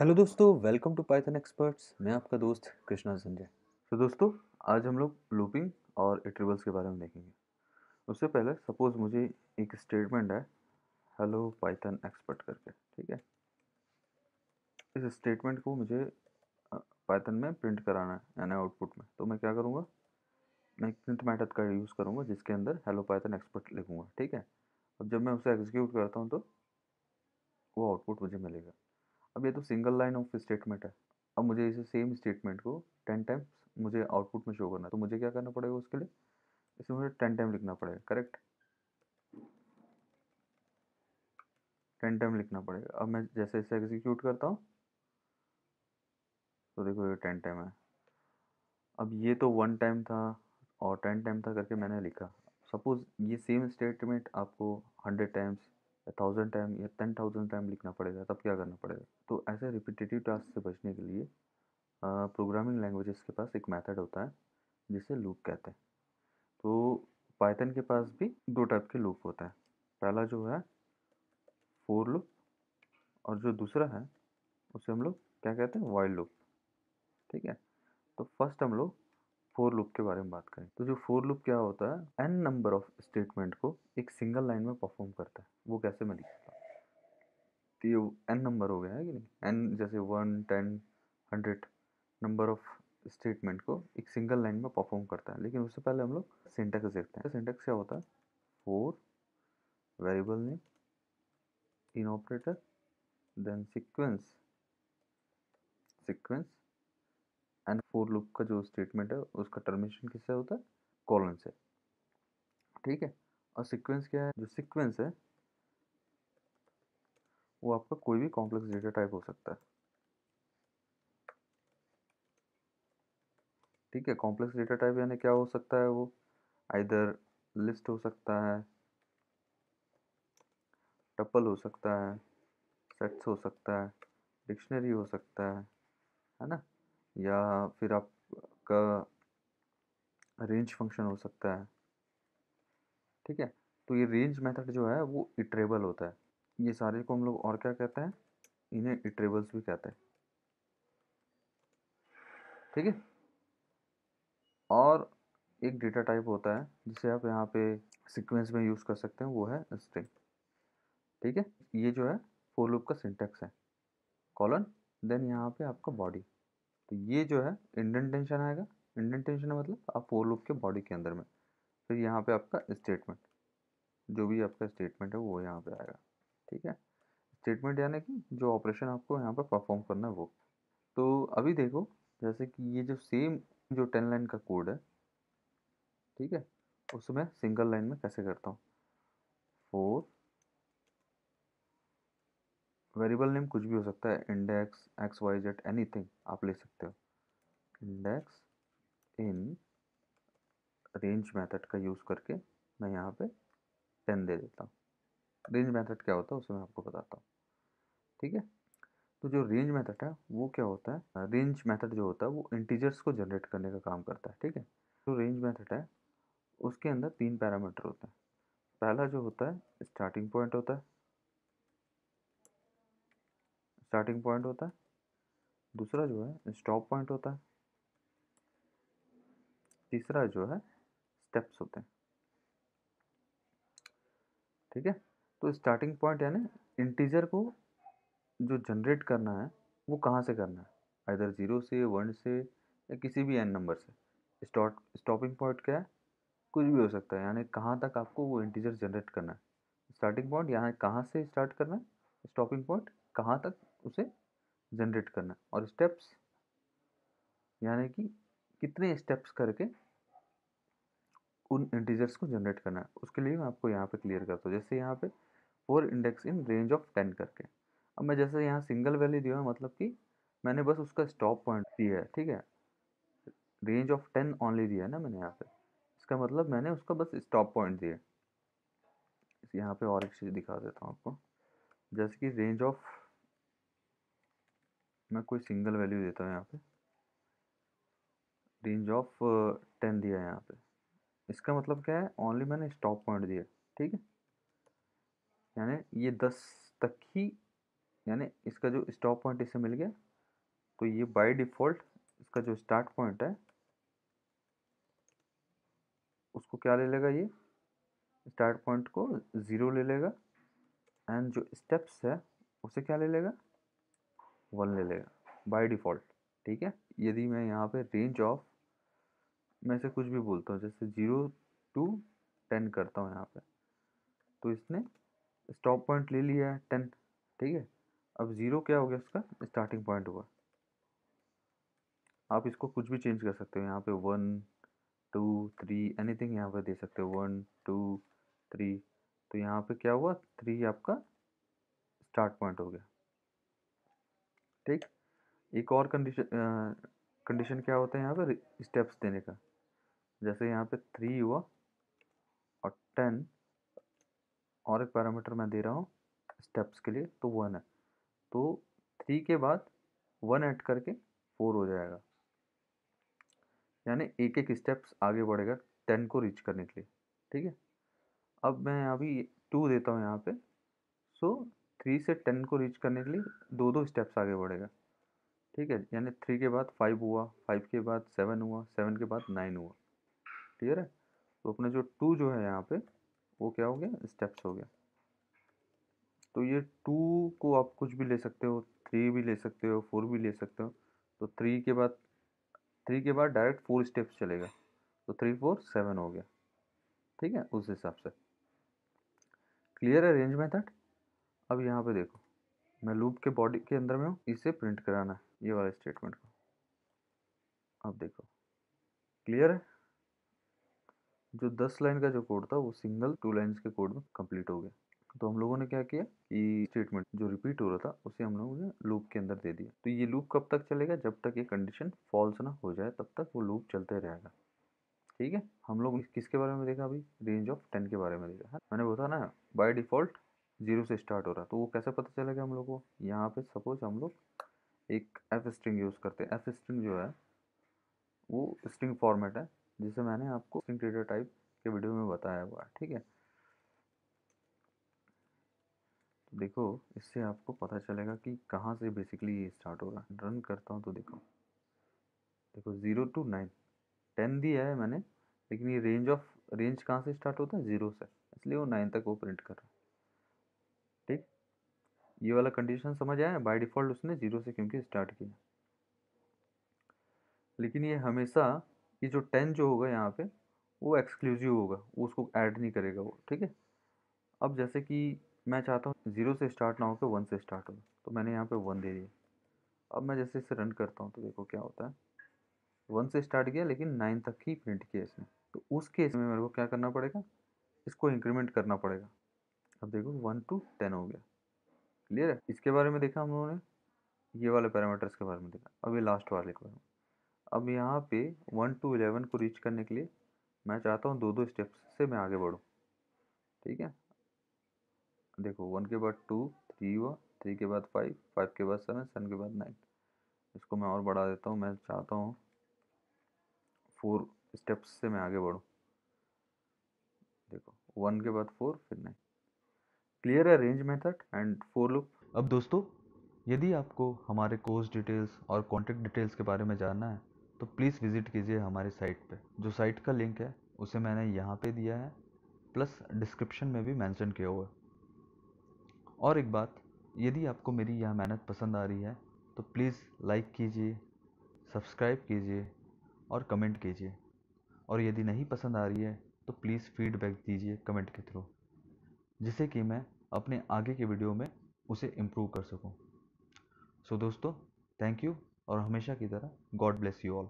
Hello दोस्तों, welcome to Python experts. मैं आपका दोस्त कृष्णा संजय। तो दोस्तों, आज हम लोग लूपिंग और इटरेबल्स के बारे में देखेंगे। उससे पहले सपोज मुझे एक स्टेटमेंट है हेलो पाइथन एक्सपर्ट करके, ठीक है। इस स्टेटमेंट को मुझे पाइथन में प्रिंट कराना है यानी आउटपुट में। तो मैं क्या करूँगा, मैं एक प्रिंट मेथड का यूज़ करूँगा जिसके अंदर हेलो पाइथन एक्सपर्ट लिखूँगा, ठीक है। अब जब मैं उसे एग्जीक्यूट करता हूँ तो वो आउटपुट मुझे मिलेगा। अब ये तो सिंगल लाइन ऑफ स्टेटमेंट है। अब मुझे इसे सेम स्टेटमेंट को 10 टाइम्स मुझे आउटपुट में शो करना है, तो मुझे क्या करना पड़ेगा उसके लिए, इसमें मुझे 10 टाइम लिखना पड़ेगा, करेक्ट। 10 टाइम लिखना पड़ेगा। अब मैं जैसे इसे एग्जीक्यूट करता हूँ तो देखो ये 10 टाइम है। अब ये तो 1 टाइम था और 10 टाइम था करके मैंने लिखा। सपोज ये सेम स्टेटमेंट आपको 100 टाइम्स या 1000 टाइम या 10,000 टाइम लिखना पड़ेगा, तब क्या करना पड़ेगा। तो ऐसे रिपीटेटिव टास्क से बचने के लिए प्रोग्रामिंग लैंग्वेजेस के पास एक मेथड होता है जिसे लूप कहते हैं। तो पाइथन के पास भी दो टाइप के लूप होते हैं। पहला जो है फोर लूप, और जो दूसरा है उसे हम लोग क्या कहते हैं, वाइल लूप, ठीक है। तो फर्स्ट हम लोग फोर लूप के बारे में बात करें। तो जो फोर लूप क्या होता है, एन नंबर ऑफ स्टेटमेंट को एक सिंगल लाइन में परफॉर्म करता है। वो कैसे मैं लिखता हूँ, तो ये एन नंबर हो गया है कि नहीं, एन जैसे 1 10 100 नंबर ऑफ स्टेटमेंट को एक सिंगल लाइन में परफॉर्म करता है। लेकिन उससे पहले हम लोग सिंटैक्स देखते हैं। सिंटैक्स क्या होता है, for variable name in operator then sequence sequence and for loop का जो स्टेटमेंट है उसका टर्मिनेशन किससे होता है, कॉलन से, ठीक है। और सीक्वेंस क्या है, जो सीक्वेंस है वो आपका कोई भी कॉम्प्लेक्स डेटा टाइप हो सकता है, ठीक है। कॉम्प्लेक्स डेटा टाइप यानी क्या हो सकता है, वो आइदर लिस्ट हो सकता है, टपल हो सकता है, सेट्स हो सकता है, डिक्शनरी हो सकता है ना, या फिर आपका रेंज फंक्शन हो सकता है, ठीक है। तो ये रेंज मेथड जो है वो इटरेबल होता है। ये सारे को हम लोग और क्या कहते हैं, इन्हें इटरेबल्स भी कहते हैं, ठीक है। और एक डेटा टाइप होता है जिसे आप यहाँ पे सीक्वेंस में यूज़ कर सकते हैं, वो है स्ट्रिंग, ठीक है। ये जो है फोर लूप का सिंटैक्स है, कॉलन देन यहाँ पे आपका बॉडी। तो ये जो है इंडेंटेशन आएगा। इंडेंटेशन मतलब आप फोर लूप के बॉडी के अंदर में, फिर यहाँ पे आपका स्टेटमेंट, जो भी आपका स्टेटमेंट है वो यहाँ पे आएगा, ठीक है। स्टेटमेंट यानी कि जो ऑपरेशन आपको यहाँ पर परफॉर्म करना है वो। तो अभी देखो, जैसे कि ये जो सेम जो 10 लाइन का कोड है, ठीक है, उसमें सिंगल लाइन में कैसे करता हूँ। फोर वेरिएबल नेम कुछ भी हो सकता है, index x y z anything आप ले सकते हो। इंडेक्स इन रेंज मेथड का यूज़ करके मैं यहाँ पे 10 दे देता हूँ। रेंज मेथड क्या होता है उसे मैं आपको बताता हूँ, ठीक है। तो जो रेंज मेथड है वो क्या होता है, रेंज मेथड जो होता है वो इंटीजर्स को जनरेट करने का काम करता है, ठीक है। जो रेंज मेथड है उसके अंदर तीन पैरामीटर होते हैं। पहला जो होता है स्टार्टिंग पॉइंट होता है, स्टार्टिंग पॉइंट होता है। दूसरा जो है स्टॉप पॉइंट होता है। तीसरा जो है स्टेप्स होते हैं, ठीक है। तो स्टार्टिंग पॉइंट यानी इंटीजर को जो जनरेट करना है वो कहाँ से करना है, आइदर जीरो से, वन से, या किसी भी एन नंबर से। स्टॉपिंग पॉइंट क्या है, कुछ भी हो सकता है, यानी कहाँ तक आपको वो इंटीजर जनरेट करना है। स्टार्टिंग पॉइंट यहाँ कहाँ से स्टार्ट करना है, स्टॉपिंग पॉइंट कहाँ तक उसे जनरेट करना है, और स्टेप्स यानी कि कितने स्टेप्स करके उन इंटीजर्स को जनरेट करना है। उसके लिए मैं आपको यहाँ पे क्लियर करता हूँ। जैसे यहाँ पे four index in range of 10 करके, अब मैं जैसे यहाँ सिंगल वैल्यू दिया है, मतलब कि मैंने बस उसका स्टॉप पॉइंट दिया है, ठीक है। रेंज ऑफ 10 ओनली दिया है ना मैंने यहाँ पे, इसका मतलब मैंने उसका बस स्टॉप पॉइंट दिया है। यहाँ पे और एक चीज़ दिखा देता हूँ आपको, जैसे कि रेंज ऑफ, मैं कोई सिंगल वैल्यू देता हूँ यहाँ पे, रेंज ऑफ 10 दिया है यहाँ पे। इसका मतलब क्या है, ओनली मैंने स्टॉप पॉइंट दिया, ठीक है। यानी ये 10 तक ही यानी इसका जो स्टॉप पॉइंट इससे मिल गया, तो ये बाय डिफ़ॉल्ट इसका जो स्टार्ट पॉइंट है उसको क्या ले लेगा, ये स्टार्ट पॉइंट को 0 ले लेगा, एंड जो स्टेप्स है उसे क्या ले लेगा, 1 ले लेगा बाय डिफ़ॉल्ट। ठीक है, यदि मैं यहाँ पे रेंज ऑफ में से कुछ भी बोलता हूँ, जैसे 0 to 10 करता हूँ यहाँ पे, तो इसने स्टॉप पॉइंट ले लिया है 10। ठीक है, अब 0 क्या हो गया, उसका स्टार्टिंग पॉइंट हुआ। आप इसको कुछ भी चेंज कर सकते हो, यहाँ पे 1 2 3 एनीथिंग यहाँ पे दे सकते हो, 1 2 3। तो यहाँ पे क्या हुआ, 3 आपका स्टार्ट पॉइंट हो गया। ठीक, एक और कंडीशन क्या होता है यहाँ पे स्टेप्स देने का, जैसे यहाँ पे 3 हुआ और 10, और एक पैरामीटर मैं दे रहा हूँ स्टेप्स के लिए, तो 1 है, तो 3 के बाद 1 ऐड करके 4 हो जाएगा, यानी एक एक स्टेप्स आगे बढ़ेगा 10 को रीच करने के लिए। ठीक है, अब मैं अभी 2 देता हूँ यहाँ पे, सो 3 से 10 को रीच करने के लिए दो दो स्टेप्स आगे बढ़ेगा। ठीक है, यानी 3 के बाद 5 हुआ, 5 के बाद 7 हुआ, 7 के बाद 9 हुआ। क्लियर है, तो अपना जो 2 जो है यहाँ पे वो क्या हो गया, स्टेप्स हो गया। तो ये 2 को आप कुछ भी ले सकते हो, 3 भी ले सकते हो, 4 भी ले सकते हो। तो 3 के बाद डायरेक्ट 4 स्टेप्स चलेगा, तो 3 4 7 हो गया। ठीक है, उस हिसाब से क्लियर है रेंज मेथड। अब यहाँ पे देखो, मैं लूप के बॉडी के अंदर में हूँ, इसे प्रिंट कराना है ये वाले स्टेटमेंट को। अब देखो क्लियर है, जो 10 लाइन का जो कोड था वो सिंगल 2 लाइन्स के कोड में कंप्लीट हो गया। तो हम लोगों ने क्या किया कि स्टेटमेंट जो रिपीट हो रहा था उसे हम लोगों ने लूप के अंदर दे दिया। तो ये लूप कब तक चलेगा, जब तक ये कंडीशन फॉल्स ना हो जाए तब तक वो लूप चलते रहेगा। ठीक है, हम लोग किसके बारे में देखा अभी, रेंज ऑफ 10 के बारे में देखा है। मैंने बोला ना बाय डिफ़ॉल्ट 0 से स्टार्ट हो रहा है, तो वो कैसे पता चलेगा हम लोग को, यहाँ पे सपोज हम लोग एक एफ स्ट्रिंग यूज़ करते हैं। एफ स्ट्रिंग जो है वो स्ट्रिंग फॉर्मेट है, जिसे मैंने आपको स्ट्रिंग डेटा टाइप के वीडियो में बताया हुआ है। ठीक है, तो देखो इससे आपको पता चलेगा कि कहाँ से बेसिकली ये स्टार्ट हो रहा है। रन करता हूँ तो देखो, देखो 0 to 9, 10 दिया है मैंने, लेकिन ये रेंज कहाँ से स्टार्ट होता है, 0 से, इसलिए वो 9 तक वो प्रिंट कर रहा है। ठीक, ये वाला कंडीशन समझ आया, बाय डिफ़ॉल्ट उसने 0 से क्योंकि स्टार्ट किया, लेकिन ये हमेशा ये जो 10 जो होगा यहाँ पे वो एक्सक्लूसिव होगा, वो उसको ऐड नहीं करेगा वो। ठीक है, अब जैसे कि मैं चाहता हूँ 0 से स्टार्ट ना होकर 1 से स्टार्ट हो, तो मैंने यहाँ पे 1 दे दिया। अब मैं जैसे इसे रन करता हूँ तो देखो क्या होता है, 1 से स्टार्ट किया लेकिन 9 तक ही प्रिंट किया इसने। तो उस केस में मेरे को क्या करना पड़ेगा, इसको इंक्रीमेंट करना पड़ेगा। अब देखो 1 to 10 हो गया। क्लियर है, इसके बारे में देखा हम लोगों ने, ये वाले पैरामीटर्स के बारे में देखा, अब ये लास्ट वाले के बारे में। अब यहाँ पे 1 to 11 को रीच करने के लिए मैं चाहता हूँ दो दो स्टेप्स से मैं आगे बढ़ूँ। ठीक है, देखो 1 के बाद 2 3 हुआ, 3 के बाद 5, 5 के बाद 7, 7 के बाद 9। इसको मैं और बढ़ा देता हूँ, मैं चाहता हूँ 4 स्टेप्स से मैं आगे बढ़ूँ। देखो 1 के बाद 4 फिर 9। क्लियर है range method and for loop. अब दोस्तों, यदि आपको हमारे कोर्स डिटेल्स और कॉन्टैक्ट डिटेल्स के बारे में जानना है तो प्लीज़ विज़िट कीजिए हमारी साइट पे। जो साइट का लिंक है उसे मैंने यहाँ पे दिया है, प्लस डिस्क्रिप्शन में भी मेंशन किया हुआ है। और एक बात, यदि आपको मेरी यह मेहनत पसंद आ रही है तो प्लीज़ लाइक कीजिए, सब्सक्राइब कीजिए और कमेंट कीजिए। और यदि नहीं पसंद आ रही है तो प्लीज़ फीडबैक दीजिए कमेंट के थ्रू, जिससे कि मैं अपने आगे के वीडियो में उसे इम्प्रूव कर सकूं। सो दोस्तों, थैंक यू, और हमेशा की तरह गॉड ब्लेस यू ऑल।